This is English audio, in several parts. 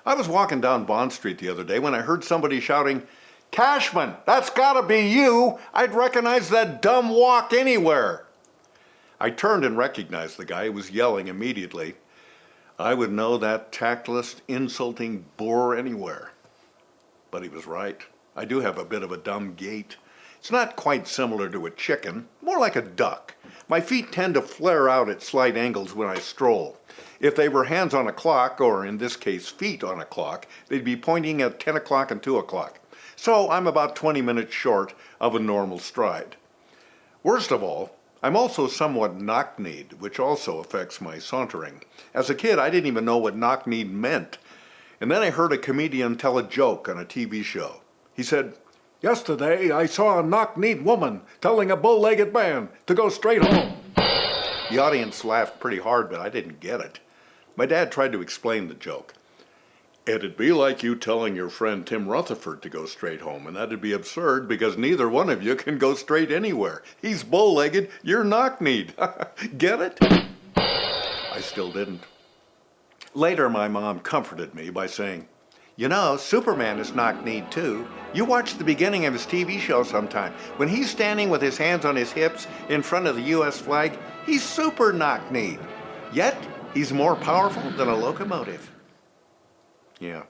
I was walking down Bond Street the other day when I heard somebody shouting, "Cashman, that's gotta be you! I'd recognize that dumb walk anywhere!" I turned and recognized the guy who was yelling immediately. I would know that tactless, insulting boor anywhere. But he was right. I do have a bit of a dumb gait. It's not quite similar to a chicken, more like a duck. My feet tend to flare out at slight angles when I stroll. If they were hands on a clock, or in this case feet on a clock, they'd be pointing at 10 o'clock and 2 o'clock. So I'm about 20 minutes short of a normal stride. Worst of all, I'm also somewhat knock-kneed, which also affects my sauntering. As a kid, I didn't even know what knock-kneed meant. And then I heard a comedian tell a joke on a TV show. He said, "Yesterday, I saw a knock-kneed woman telling a bow-legged man to go straight home." The audience laughed pretty hard, but I didn't get it. My dad tried to explain the joke. "It'd be like you telling your friend Tim Rutherford to go straight home, and that'd be absurd because neither one of you can go straight anywhere. He's bow-legged, you're knock-kneed." Get it? I still didn't. Later, my mom comforted me by saying, "You know, Superman is knock-kneed too. You watch the beginning of his TV show sometime. When he's standing with his hands on his hips in front of the U.S. flag, he's super knock-kneed. Yet, he's more powerful than a locomotive." Yeah,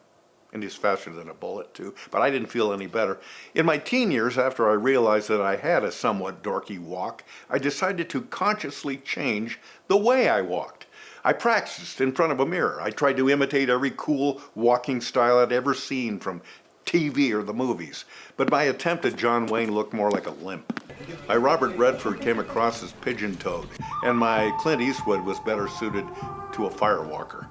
and he's faster than a bullet too, but I didn't feel any better. In my teen years, after I realized that I had a somewhat dorky walk, I decided to consciously change the way I walked. I practiced in front of a mirror. I tried to imitate every cool walking style I'd ever seen from TV or the movies, but my attempt at John Wayne looked more like a limp. My Robert Redford came across as pigeon-toed, and my Clint Eastwood was better suited to a firewalker.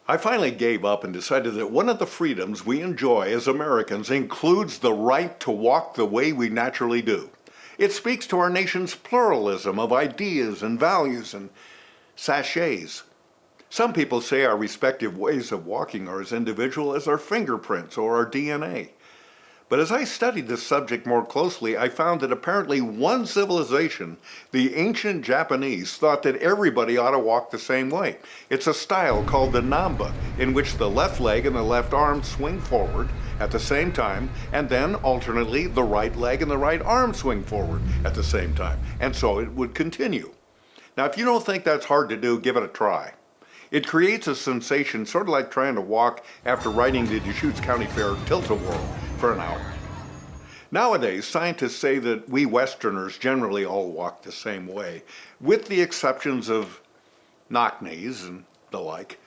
I finally gave up and decided that one of the freedoms we enjoy as Americans includes the right to walk the way we naturally do. It speaks to our nation's pluralism of ideas and values and sachets. Some people say our respective ways of walking are as individual as our fingerprints or our DNA. But as I studied this subject more closely, I found that apparently one civilization, the ancient Japanese, thought that everybody ought to walk the same way. It's a style called the Namba, in which the left leg and the left arm swing forward at the same time, and then alternately the right leg and the right arm swing forward at the same time. And so it would continue. Now, if you don't think that's hard to do, give it a try. It creates a sensation sort of like trying to walk after riding the Deschutes County Fair tilt-a-whirl for an hour. Nowadays, scientists say that we Westerners generally all walk the same way, with the exceptions of knock-knees and the like.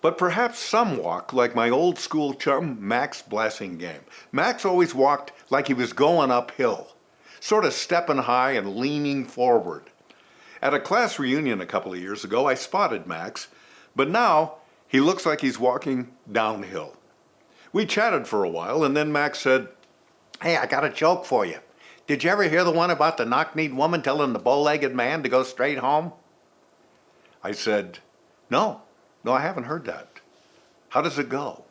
But perhaps some walk like my old school chum, Max Blassingame. Max always walked like he was going uphill, sort of stepping high and leaning forward. At a class reunion a couple of years ago, I spotted Max, but now he looks like he's walking downhill. We chatted for a while, and then Max said, "Hey, I got a joke for you. Did you ever hear the one about the knock-kneed woman telling the bow-legged man to go straight home?" I said, No, I haven't heard that. How does it go?"